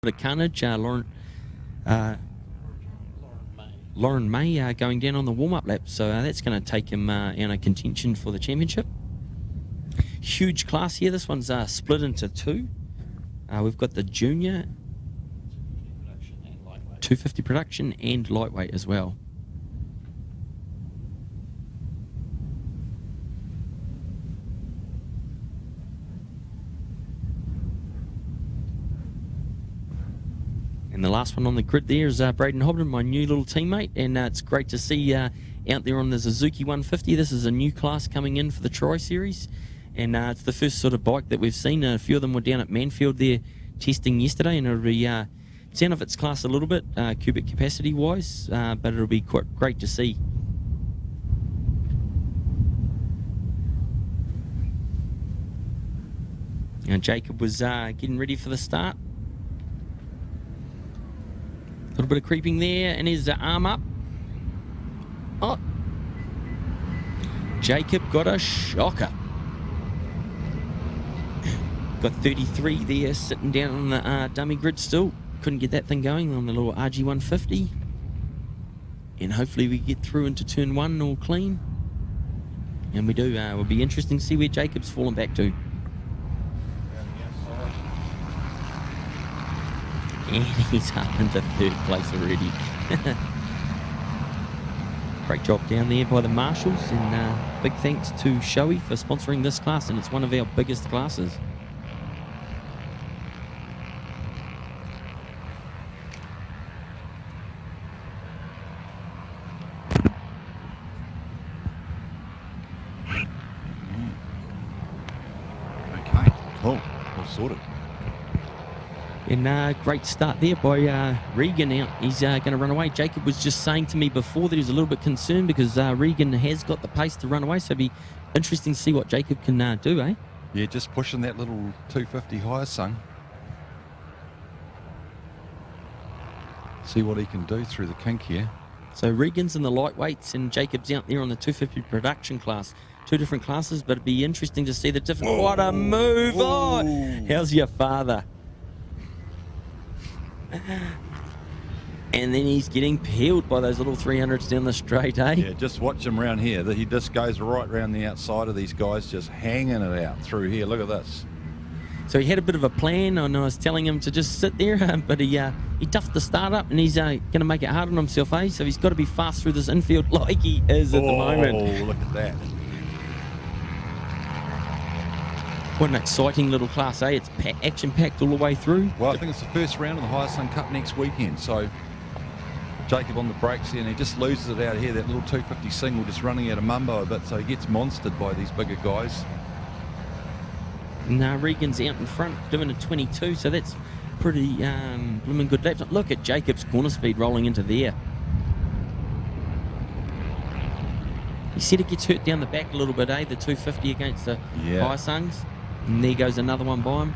bit of carnage. Lauren May going down on the warm-up lap, so that's going to take him in a contention for the championship. Huge class here. This one's split into two. We've got the junior 250 production and lightweight as well. And the last one on the grid there is Braden Hobden, my new little teammate, and it's great to see out there on the Suzuki 150. This is a new class coming in for the Tri Series, and it's the first sort of bike that we've seen. A few of them were down at Manfield there testing yesterday, and it'll be it's out of its class a little bit, cubic capacity wise, but it'll be quite great to see. And Jacob was getting ready for the start. A little bit of creeping there, and his arm up. Oh, Jacob got a shocker. Got 33 there, sitting down on the dummy grid still. Couldn't get that thing going on the little RG150. And hopefully we get through into turn one all clean. And we do. It'll be interesting to see where Jacob's fallen back to. And he's up into third place already. Great job down there by the marshals, and big thanks to Shoei for sponsoring this class, and it's one of our biggest classes. Okay, cool, all sorted. And great start there by Regan out. He's going to run away. Jacob was just saying to me before that he was a little bit concerned because Regan has got the pace to run away, so it'd be interesting to see what Jacob can do, eh? Yeah, just pushing that little 250 higher sung. See what he can do through the kink here. So Regan's in the lightweights and Jacob's out there on the 250 production class. Two different classes, but it'd be interesting to see the different... Oh. What a move! Oh. Oh, how's your father? And then he's getting peeled by those little 300s down the straight, eh? Yeah, just watch him around here. He just goes right around the outside of these guys, just hanging it out through here. Look at this. So he had a bit of a plan, and I was telling him to just sit there, but he duffed the start up, and he's going to make it hard on himself, eh? So he's got to be fast through this infield like he is at the moment. Oh, look at that. What an exciting little class, eh? It's action-packed all the way through. Well, I think it's the first round of the High Sun Cup next weekend, so Jacob on the brakes here, and he just loses it out here, that little 250 single just running out of mumbo a bit, so he gets monstered by these bigger guys. Now Regan's out in front doing a 22, so that's pretty blooming good laps. Look at Jacob's corner speed rolling into there. He said it gets hurt down the back a little bit, eh? The 250 against the High Suns. And there goes another one by him.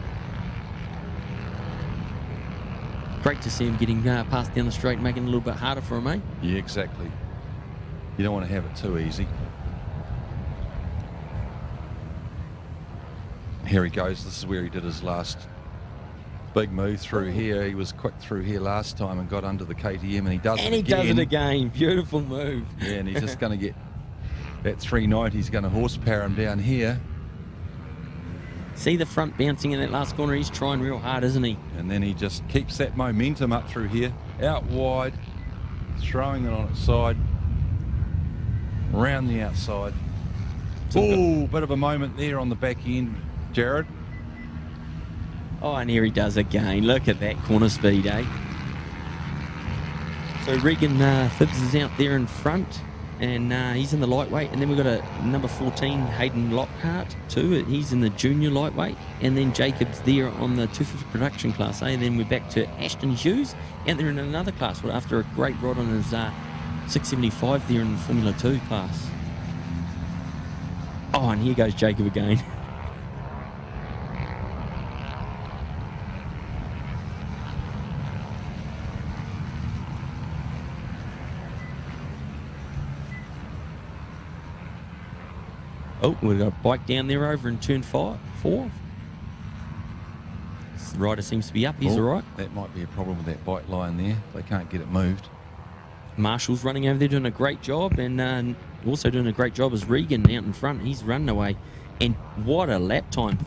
Great to see him getting passed down the straight, making it a little bit harder for him, eh? Yeah, exactly. You don't want to have it too easy. Here he goes. This is where he did his last big move through here. He was quick through here last time and got under the KTM, and he does it again. And he does it again. Beautiful move. Yeah, and he's just going to get that 390. He's going to horsepower him down here. See the front bouncing in that last corner. He's trying real hard, isn't he? And then he just keeps that momentum up through here, out wide, throwing it on its side, around the outside. Oh, bit of a moment there on the back end, Jared. Oh, and here he does again. Look at that corner speed, eh? So Regan Phibbs is out there in front, and he's in the lightweight. And then we've got a number 14, Hayden Lockhart, too. He's in the junior lightweight. And then Jacob's there on the 250 production class, eh? And then we're back to Ashton Hughes, and they're in another class after a great ride on his 675 there in the Formula 2 class. Oh, and here goes Jacob again. Oh, we've got a bike down there over in turn 4. Rider seems to be up. He's all right. That might be a problem with that bike line there. They can't get it moved. Marshall's running over there doing a great job, and also doing a great job is Regan out in front. He's running away. And what a lap time.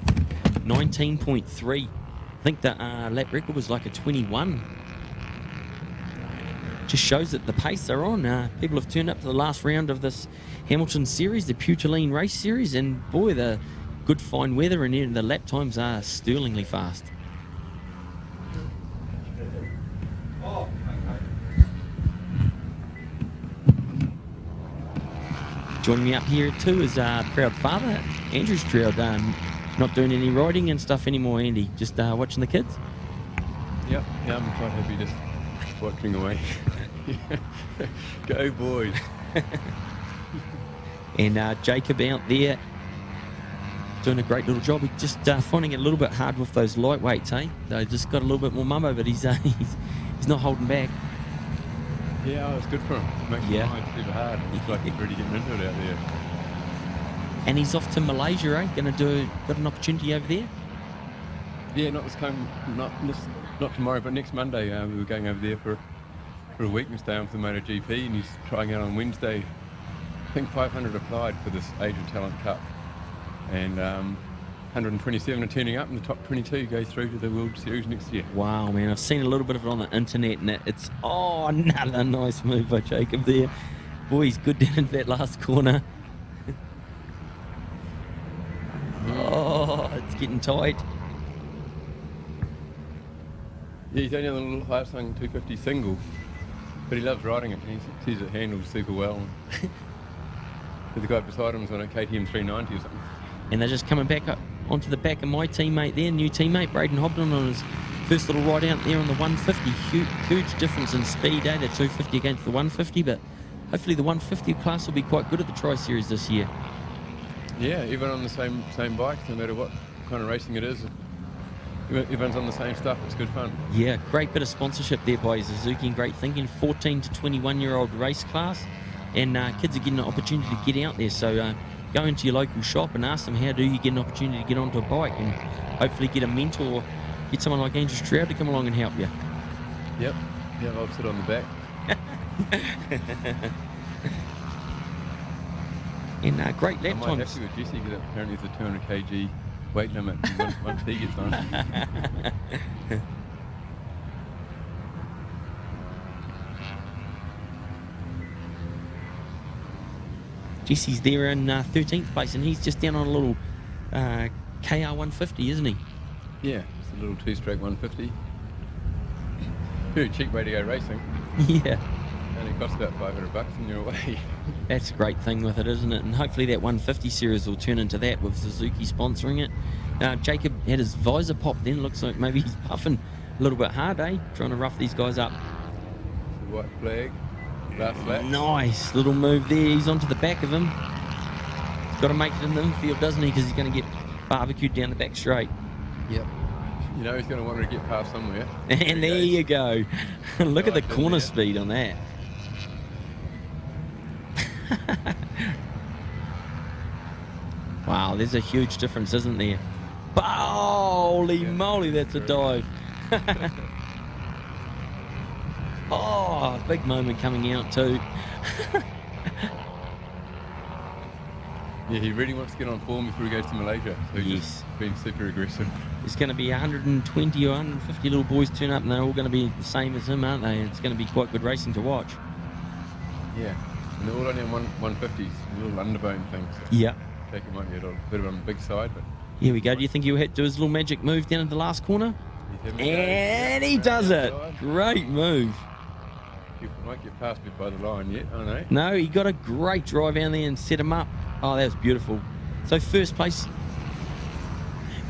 19.3. I think the lap record was like a 21. Just shows that the pace they're on. People have turned up to the last round of this Hamilton series, the Putoline race series, and boy, the good fine weather and the lap times are sterlingly fast. Joining me up here too is proud father, Andrew Stroud. Not doing any riding and stuff anymore, Andy. Just watching the kids. Yep, yeah, I'm quite happy just watching away. Go boys. And Jacob out there doing a great little job. He's just finding it a little bit hard with those lightweights, eh? They just got a little bit more mumbo, but he's not holding back. Yeah, it's good for him. Makes Yeah. the ride super hard. It's like he's really getting into it out there. And he's off to Malaysia, eh? Got an opportunity over there? Yeah, not not tomorrow, but next Monday. We were going over there for a week. We stay on for the MotoGP, and he's trying out on Wednesday. I think 500 applied for this Age of Talent Cup, and 127 are turning up, and the top 22 go through to the World Series next year. Wow, man, I've seen a little bit of it on the internet, and it's another nice move by Jacob there. Boy, he's good down into that last corner. Oh, it's getting tight. Yeah, he's only on the little Hyosung 250 single, but he loves riding it, and he sees it handled super well. The guy beside him is on a KTM 390 or something. And they're just coming back up onto the back of my teammate there, new teammate, Braden Hobden, on his first little ride out there on the 150. Huge difference in speed, eh? The 250 against the 150, but hopefully the 150 class will be quite good at the Tri-Series this year. Yeah, even on the same bike, no matter what kind of racing it is, everyone's on the same stuff. It's good fun. Yeah, great bit of sponsorship there by Suzuki and great thinking. 14 to 21-year-old race class, and kids are getting an opportunity to get out there. So go into your local shop and ask them, how do you get an opportunity to get onto a bike, and hopefully get a mentor, get someone like Andrew Stroud to come along and help you. Yep, I'll sit on the back. And great lap I might times. have to with Jesse, because apparently it's a 200 kg weight limit once he gets on. Jesse's there in 13th place, and he's just down on a little KR150, isn't he? Yeah, it's a little two-stroke 150. Very cheap way to go racing. Yeah. Only costs about $500 and you're away. That's a great thing with it, isn't it? And hopefully that 150 series will turn into that with Suzuki sponsoring it. Jacob had his visor popped then. Looks like maybe he's puffing a little bit hard, eh? Trying to rough these guys up. It's a white flag. Last lap. Nice little move there. He's onto the back of him. He's got to make it in the infield, doesn't he? Because he's going to get barbecued down the back straight. Yep. You know he's going to want to get past somewhere. And there you go. Look at the corner speed on that. Wow, there's a huge difference, isn't there? Holy moly, that's a dive. Oh, big moment coming out too. Yeah, he really wants to get on form before he goes to Malaysia. So he's just being super aggressive. There's going to be 120 or 150 little boys turn up, and they're all going to be the same as him, aren't they? And it's going to be quite good racing to watch. Yeah, and they're all only on 150s, little underbone things. So Yeah. Jacob might be a little bit on the big side, but... Here we go. Do you think he'll do his little magic move down at the last corner? And he does it. Great move. You might get past me by the line yet, I know. No, he got a great drive down there and set him up. Oh, that was beautiful. So first place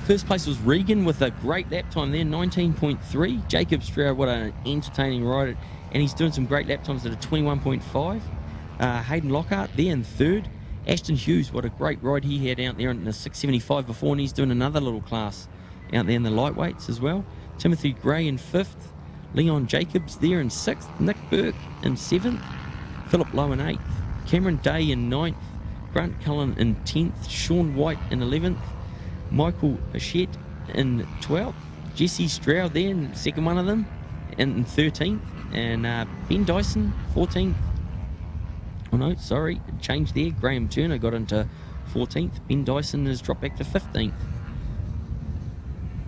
was Regan with a great lap time there, 19.3. Jacob Stroud, what an entertaining ride. And he's doing some great lap times at a 21.5. Hayden Lockhart there in third. Ashton Hughes, what a great ride he had out there in the 675 before, and he's doing another little class out there in the lightweights as well. Timothy Gray in fifth. Leon Jacobs there in sixth. Nick Burke in seventh. Philip Lowe in eighth. Cameron Day in ninth. Grant Cullen in 10th. Sean White in 11th. Michael Hachette in 12th. Jesse Stroud there, in second one of them, in 13th. And Ben Dyson, 14th. Oh no, sorry, changed there. Graham Turner got into 14th. Ben Dyson has dropped back to 15th.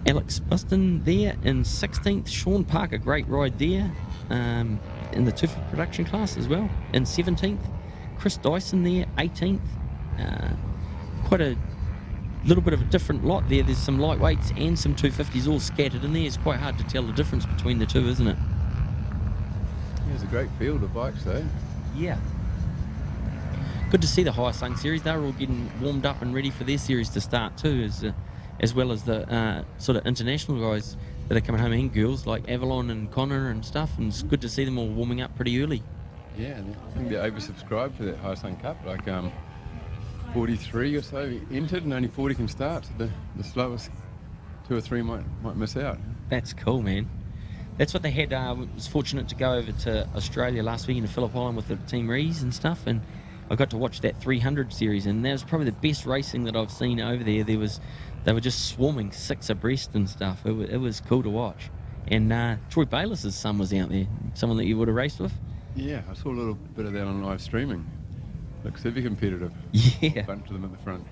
Alex Buston there in 16th. Sean Parker, great ride there in the 250 production class as well, in 17th. Chris Dyson there, 18th. Quite a little bit of a different lot there. There's some lightweights and some 250s all scattered in there. It's quite hard to tell the difference between the two, isn't it? There's a great field of bikes though. Yeah. Good to see the Hyacinth series. They're all getting warmed up and ready for their series to start too, as well as the sort of international guys that are coming home, and girls like Avalon and Connor and stuff. And it's good to see them all warming up pretty early. Yeah, and I think they're oversubscribed for that Hyacinth Cup. Like 43 or so entered, and only 40 can start. So the slowest 2 or 3 might miss out. That's cool, man. That's what they had. Was fortunate to go over to Australia last week in Phillip Island with the Team Rees and stuff, and I got to watch that 300 series, and that was probably the best racing that I've seen over there. They were just swarming 6 abreast and stuff. It was cool to watch. And Troy Bayliss' son was out there, someone that you would have raced with. Yeah, I saw a little bit of that on live streaming. Looks heavy competitive. Yeah. A bunch of them at the front.